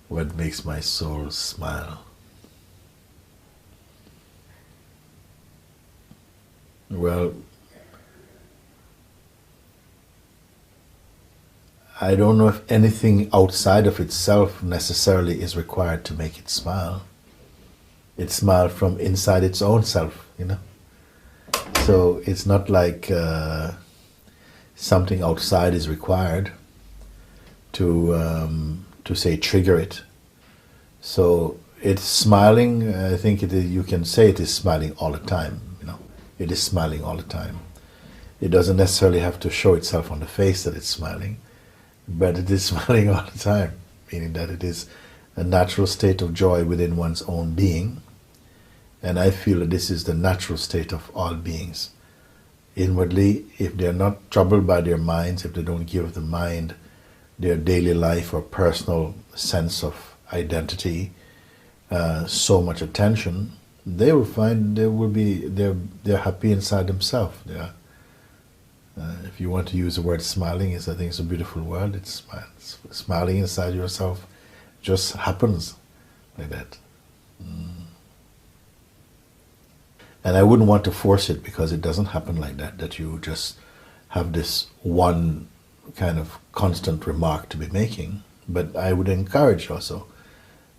What makes my soul smile? Well, I don't know if anything outside of itself necessarily is required to make it smile. It smiles from inside its own self, you know. So it's not like something outside is required to say trigger it. So it's smiling. I think you can say it is smiling all the time. You know, it is smiling all the time. It doesn't necessarily have to show itself on the face that it's smiling, but it is smiling all the time, meaning that it is a natural state of joy within one's own being. And I feel that this is the natural state of all beings. Inwardly, if they're not troubled by their minds, if they don't give the mind their daily life or personal sense of identity so much attention, they will find they're happy inside themselves. If you want to use the word smiling, I think it's a beautiful word. It's smiling inside yourself just happens like that. And I wouldn't want to force it, because it doesn't happen like that, that you just have this one kind of constant remark to be making. But I would encourage also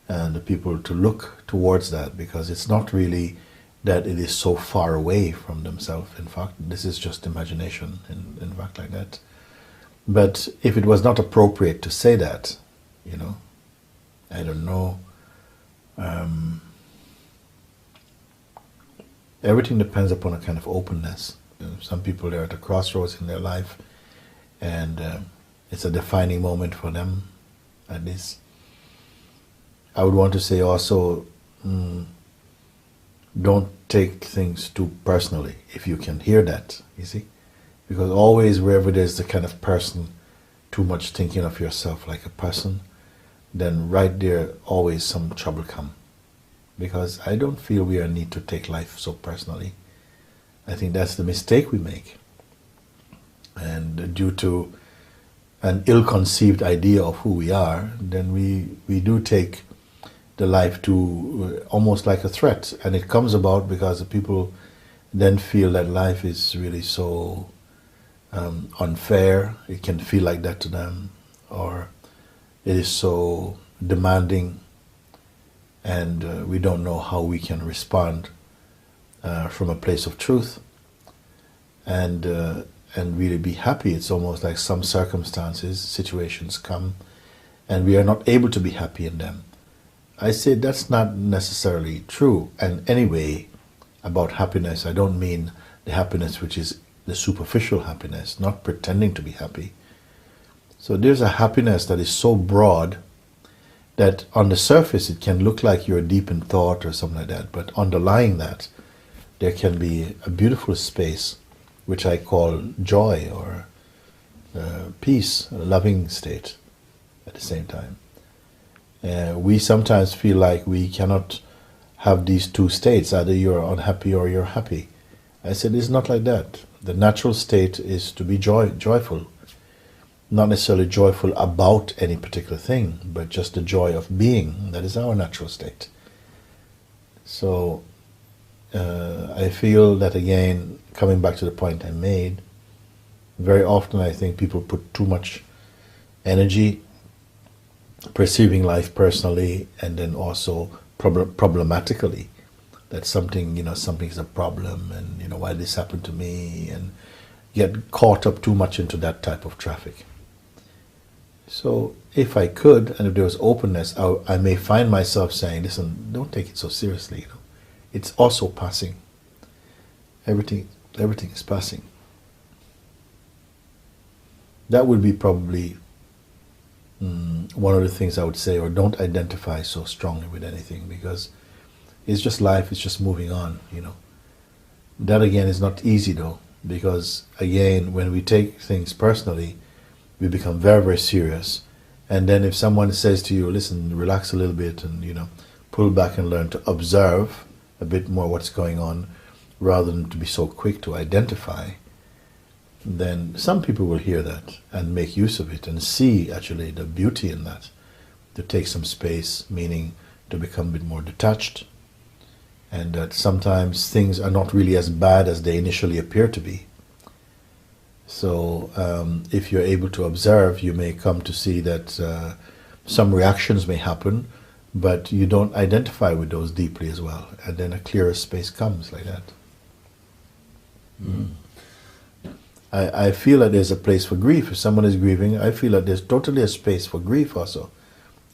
the people to look towards that, because it's not really that it is so far away from themselves. In fact, this is just imagination, in fact, like that. But if it was not appropriate to say that, you know, I don't know. Everything depends upon a kind of openness. You know, some people are at a crossroads in their life, and it's a defining moment for them, at least. I would want to say also, don't take things too personally, if you can hear that, you see? Because always wherever there's the kind of person, too much thinking of yourself like a person, then right there always some trouble come. Because I don't feel we are need to take life so personally. I think that's the mistake we make. And due to an ill-conceived idea of who we are, then we do take the life to almost like a threat. And it comes about because the people then feel that life is really so unfair. It can feel like that to them. Or it is so demanding, and we don't know how we can respond from a place of truth and really be happy. It's almost like some circumstances, situations come, and we are not able to be happy in them. I say that's not necessarily true. And anyway, about happiness, I don't mean the happiness which is the superficial happiness, not pretending to be happy. So there's a happiness that is so broad that on the surface it can look like you're deep in thought or something like that, but underlying that there can be a beautiful space which I call joy or peace, a loving state at the same time. We sometimes feel like we cannot have these two states, either you're unhappy or you're happy. I said it's not like that. The natural state is to be joyful. Not necessarily joyful about any particular thing, but just the joy of being. That is our natural state. So I feel that, again, coming back to the point I made, very often I think people put too much energy perceiving life personally, and then also problematically, that something, something's a problem, and why this happened to me, and get caught up too much into that type of traffic. So if I could, and if there was openness, I may find myself saying, listen, don't take it so seriously. It's also passing. Everything is passing. That would be probably one of the things I would say, or don't identify so strongly with anything, because it's just life, it's just moving on, That again is not easy though, because again, when we take things personally, we become very, very serious. And then if someone says to you, listen, relax a little bit and, pull back and learn to observe a bit more what's going on, rather than to be so quick to identify, then some people will hear that and make use of it and see actually the beauty in that, to take some space, meaning to become a bit more detached, and that sometimes things are not really as bad as they initially appear to be. So if you're able to observe, you may come to see that some reactions may happen, but you don't identify with those deeply as well, and then a clearer space comes like that. I feel that there's a place for grief. If someone is grieving, I feel that there's totally a space for grief also.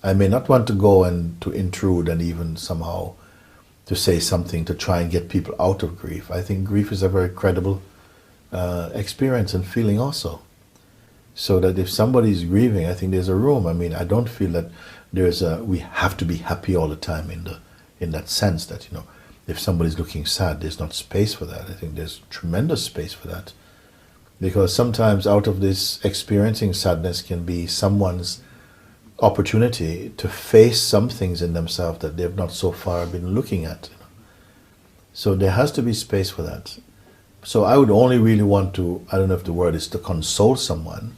I may not want to go and to intrude and even somehow to say something to try and get people out of grief. I think grief is a very credible experience and feeling also. So that if somebody is grieving, I think there's a room. I mean, I don't feel that we have to be happy all the time in that sense that, if somebody's looking sad, there's not space for that. I think there's tremendous space for that. Because sometimes out of this experiencing sadness can be someone's opportunity to face some things in themselves that they've not so far been looking at. So there has to be space for that. So I would only really want to, I don't know if the word is to console someone,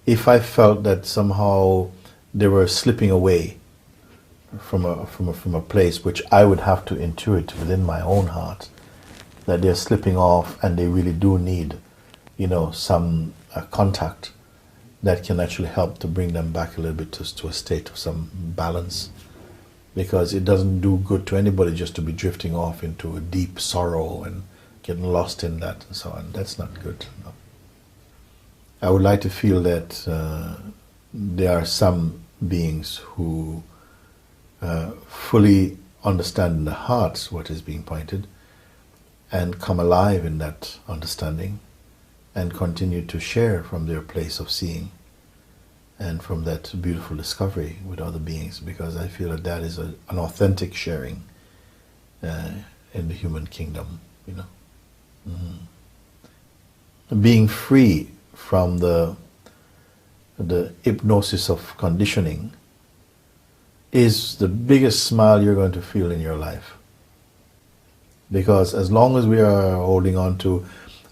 if I felt that somehow they were slipping away from a place which I would have to intuit within my own heart, that they're slipping off and they really do need, some contact that can actually help to bring them back a little bit to a state of some balance. Because it doesn't do good to anybody just to be drifting off into a deep sorrow and getting lost in that and so on. That's not good. No. I would like to feel that there are some beings who fully understand in their hearts what is being pointed and come alive in that understanding and continue to share from their place of seeing and from that beautiful discovery with other beings, because I feel that that is an authentic sharing in the human kingdom, Being free from the hypnosis of conditioning is the biggest smile you're going to feel in your life. Because as long as we are holding on to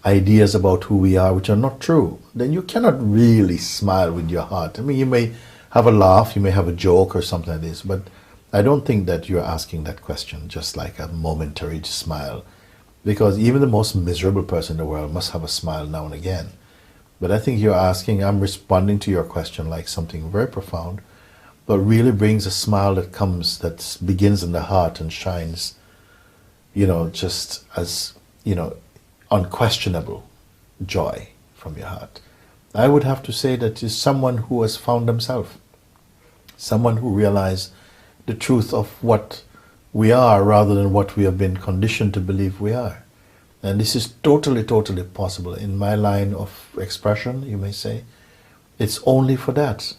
ideas about who we are which are not true, then you cannot really smile with your heart. I mean, you may have a laugh, you may have a joke or something like this, but I don't think that you're asking that question just like a momentary smile. Because even the most miserable person in the world must have a smile now and again. But I think I'm responding to your question like something very profound, but really brings a smile that begins in the heart and shines, just as, unquestionable joy from your heart. I would have to say that is someone who has found themselves, someone who realized the truth of what we are rather than what we have been conditioned to believe we are. And this is totally, totally possible. In my line of expression, you may say, it's only for that.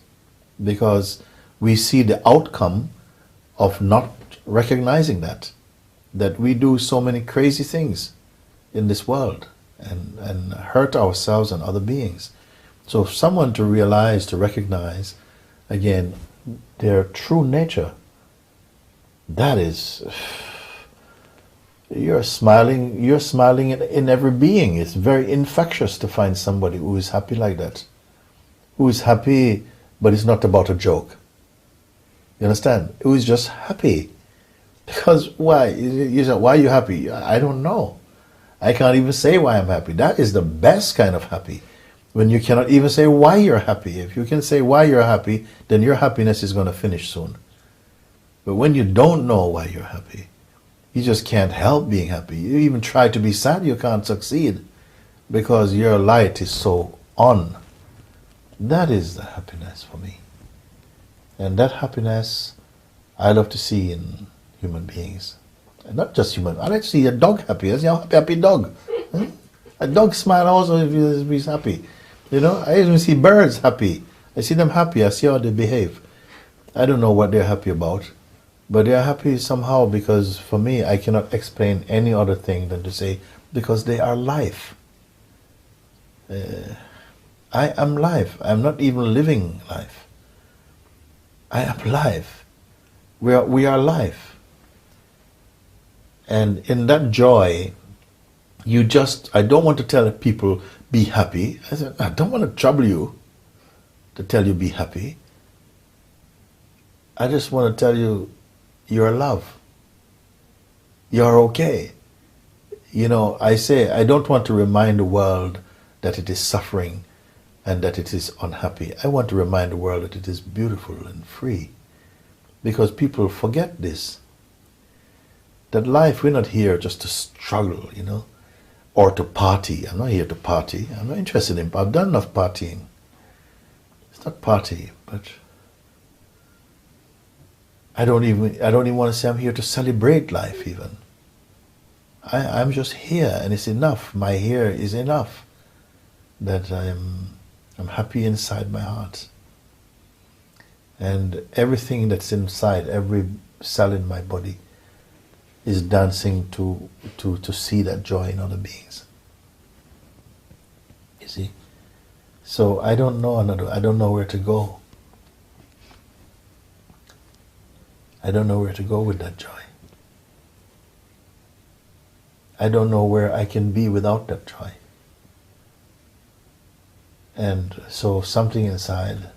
Because we see the outcome of not recognizing that we do so many crazy things in this world and hurt ourselves and other beings. So for someone to realize, to recognize, again, their true nature, that is, you're smiling in every being. It's very infectious to find somebody who is happy like that, who is happy, but it's not about a joke. You understand? Who is just happy. Because why? You say, why are you happy? I don't know. I can't even say why I'm happy. That is the best kind of happy. When you cannot even say why you're happy. If you can say why you're happy, then your happiness is going to finish soon. But when you don't know why you're happy, you just can't help being happy. You even try to be sad, you can't succeed because your light is so on. That is the happiness for me. And that happiness I love to see in human beings. And not just human. I like to see a dog happy. I see a happy dog. A dog smile also if he's happy. I even see birds happy. I see them happy. I see how they behave. I don't know what they're happy about. But they're happy somehow because for me, I cannot explain any other thing than to say, because they are life. I am life. I'm not even living life. I am life. We are life. And in that joy, I don't want to tell people be happy. I said, I don't want to trouble you to tell you be happy. I just want to tell you you're love. You're okay. You know, I say I don't want to remind the world that it is suffering and that it is unhappy. I want to remind the world that it is beautiful and free. Because people forget this. That life, we're not here just to struggle, you know, or to party. I'm not here to party. I'm not interested in, I've done enough partying. It's not party, but I don't even want to say I'm here to celebrate life even. I'm just here and it's enough. My here is enough. That I'm happy inside my heart. And everything that's inside, every cell in my body is dancing to see that joy in other beings. You see? So I don't know where to go. I don't know where to go with that joy. I don't know where I can be without that joy. And so something inside,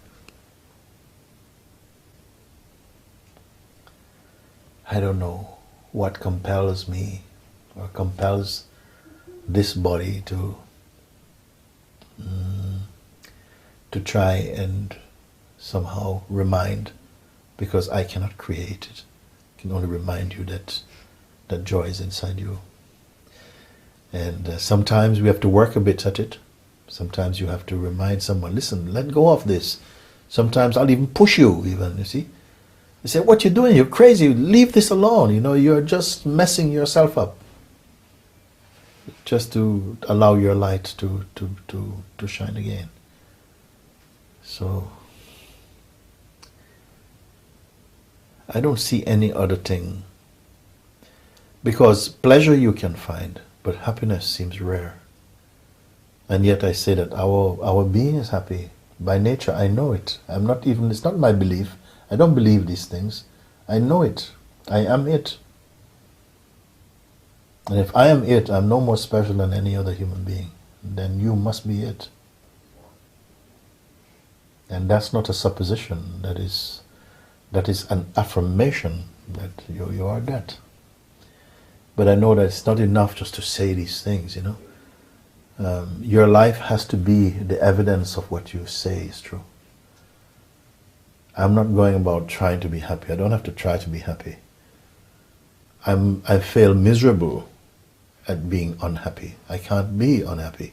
I don't know what compels me or compels this body to try and somehow remind, because I cannot create it. I can only remind you that joy is inside you. And sometimes we have to work a bit at it. Sometimes you have to remind someone, listen, let go of this. Sometimes I'll even push you even, you see. You say, what you doing? You're crazy. Leave this alone. You know, you're just messing yourself up. Just to allow your light to shine again. So, I don't see any other thing. Because pleasure you can find, but happiness seems rare. And yet I say that our being is happy. By nature, I know it. It's not my belief. I don't believe these things. I know it. I am it. And if I am it, I'm no more special than any other human being. Then you must be it. And that's not a supposition. That is an affirmation that you are that. But I know that it's not enough just to say these things, you know. Your life has to be the evidence of what you say is true. I'm not going about trying to be happy. I don't have to try to be happy. I fail miserable at being unhappy. I can't be unhappy.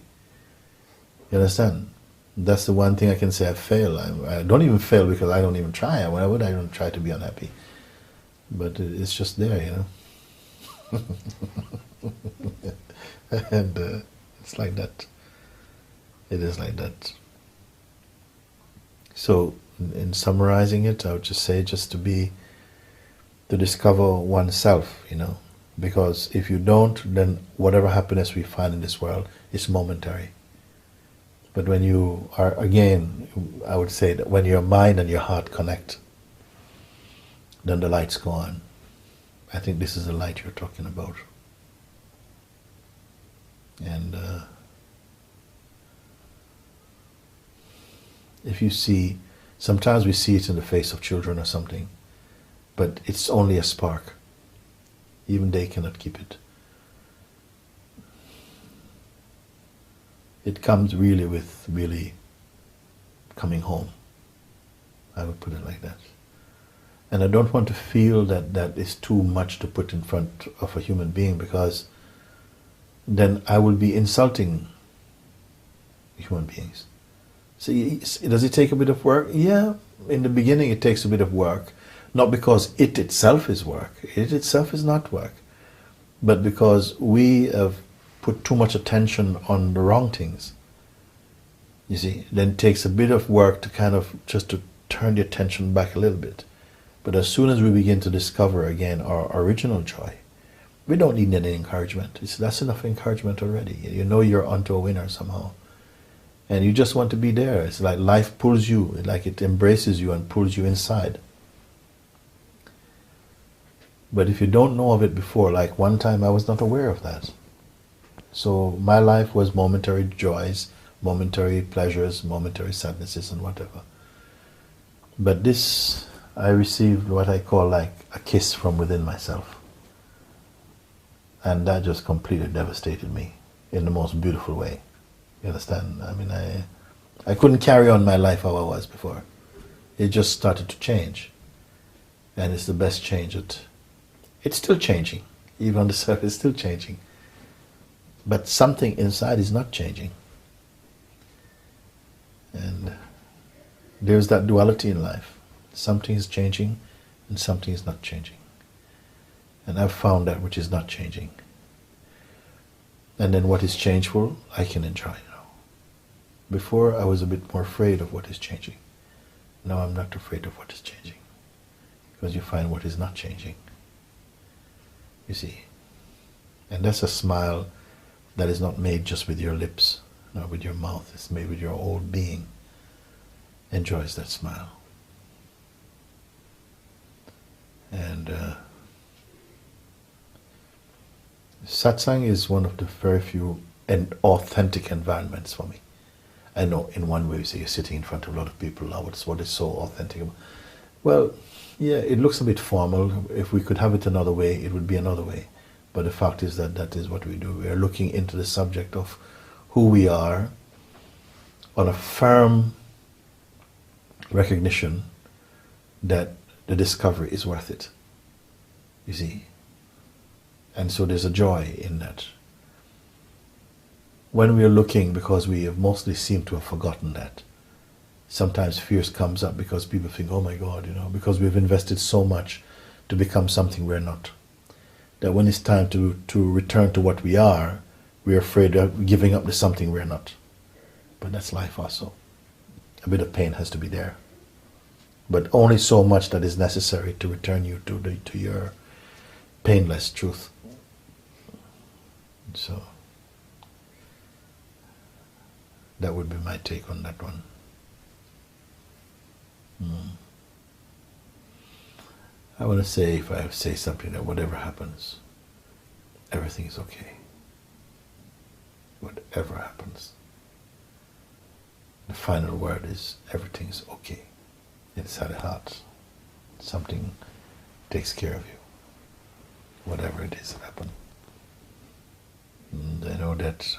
You understand? That's the one thing I can say I fail. I don't even fail because I don't even try. Why would I even try to be unhappy? But it's just there, you know. And it's like that. It is like that. So, in summarizing it, I would just say to discover oneself, you know. Because if you don't, then whatever happiness we find in this world is momentary. But when you are, again, I would say that when your mind and your heart connect, then the lights go on. I think this is the light you're talking about. And if you see, sometimes we see it in the face of children or something, but it's only a spark. Even they cannot keep it. It comes really with coming home. I would put it like that. And I don't want to feel that is too much to put in front of a human being, because then I will be insulting human beings. So does it take a bit of work? Yeah, in the beginning it takes a bit of work. Not because it itself is work. It itself is not work. But because we have put too much attention on the wrong things. You see, then it takes a bit of work to kind of just to turn the attention back a little bit. But as soon as we begin to discover again our original joy, we don't need any encouragement. That's enough encouragement already. You know you're onto a winner somehow. And you just want to be there. It's like life pulls you, like it embraces you and pulls you inside. But if you don't know of it before, like one time I was not aware of that. So my life was momentary joys, momentary pleasures, momentary sadnesses, and whatever. But this, I received what I call like a kiss from within myself. And that just completely devastated me in the most beautiful way. You understand? I mean, I couldn't carry on my life how I was before. It just started to change. And it's the best change it's still changing. Even on the surface, it's still changing. But something inside is not changing. And there's that duality in life. Something is changing and something is not changing. And I've found that which is not changing. And then what is changeful, I can enjoy now. Before, I was a bit more afraid of what is changing. Now I'm not afraid of what is changing. Because you find what is not changing. You see. And that's a smile that is not made just with your lips, nor with your mouth. It's made with your whole being. Enjoys that smile. And satsang is one of the very few and authentic environments for me. I know in one way you say you're sitting in front of a lot of people now, what is so authentic about? Well, yeah, it looks a bit formal. If we could have it another way, it would be another way. But the fact is that that is what we do. We are looking into the subject of who we are on a firm recognition that the discovery is worth it. You see? And so there's a joy in that. When we are looking, because we have mostly seemed to have forgotten that, sometimes fears comes up because people think, oh my God, because we've invested so much to become something we're not. That when it's time to return to what we are, we're afraid of giving up to something we're not. But that's life also. A bit of pain has to be there. But only so much that is necessary to return you to your painless truth. So that would be my take on that one. I want to say, if I say something, that whatever happens, everything is okay. Whatever happens. The final word is everything's okay. Inside the heart. Something takes care of you. Whatever it is that happened. And I know that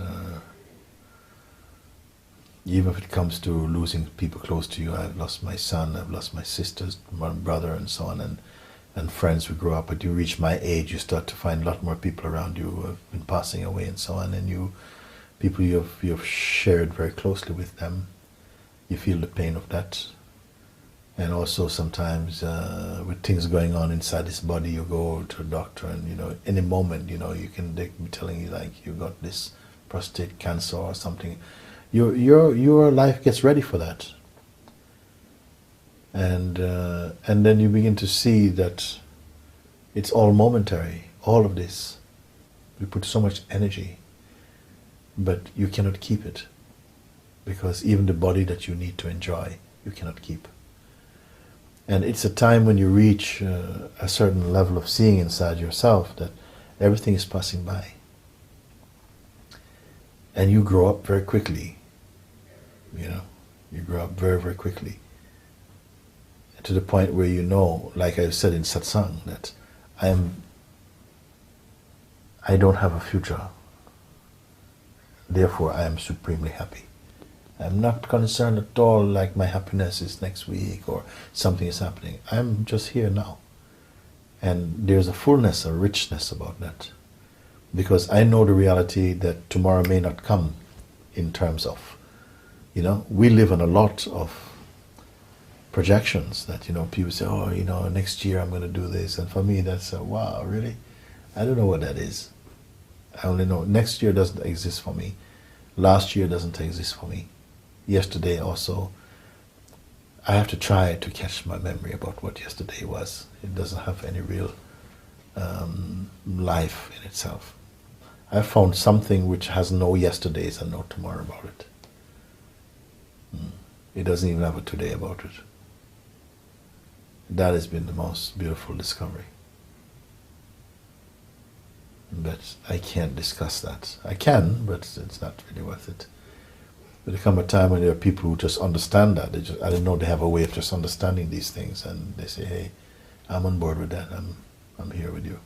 even if it comes to losing people close to you, I've lost my son, I've lost my sisters, my brother, and so on, and friends who grow up. But you reach my age, you start to find a lot more people around you who have been passing away and so on, and people you have shared very closely with them. You feel the pain of that. And also sometimes with things going on inside this body, you go to a doctor and any moment, they can be telling you like you got this prostate cancer or something. Your life gets ready for that. And then you begin to see that it's all momentary, all of this. We put so much energy, but you cannot keep it. Because even the body that you need to enjoy, you cannot keep. And it's a time when you reach a certain level of seeing inside yourself that everything is passing by. And you grow up very quickly. You grow up very, very quickly. To the point where like I said in satsang, that I don't have a future. Therefore, I am supremely happy. I'm not concerned at all like my happiness is next week or something is happening. I'm just here now. And there's a fullness, a richness about that. Because I know the reality that tomorrow may not come in terms of, we live on a lot of projections that, people say, oh, next year I'm going to do this. And for me, that's, wow, really? I don't know what that is. I only know next year doesn't exist for me. Last year doesn't exist for me. Yesterday also, I have to try to catch my memory about what yesterday was. It doesn't have any real life in itself. I found something which has no yesterdays and no tomorrow about it. It doesn't even have a today about it. That has been the most beautiful discovery. But I can't discuss that. I can, but it's not really worth it. But there come a time when there are people who just understand that. I don't know, they have a way of just understanding these things, and they say, "Hey, I'm on board with that. I'm here with you."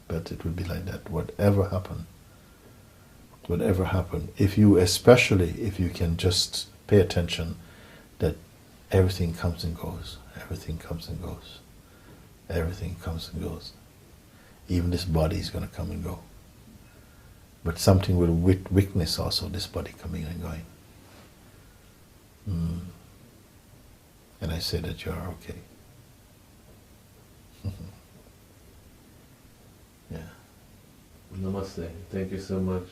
But it would be like that. Whatever happened, especially if you can just pay attention that everything comes and goes, everything comes and goes, everything comes and goes. Even this body is going to come and go. But something will witness also this body coming and going. And I say that you are okay. Yeah. Namaste. Thank you so much.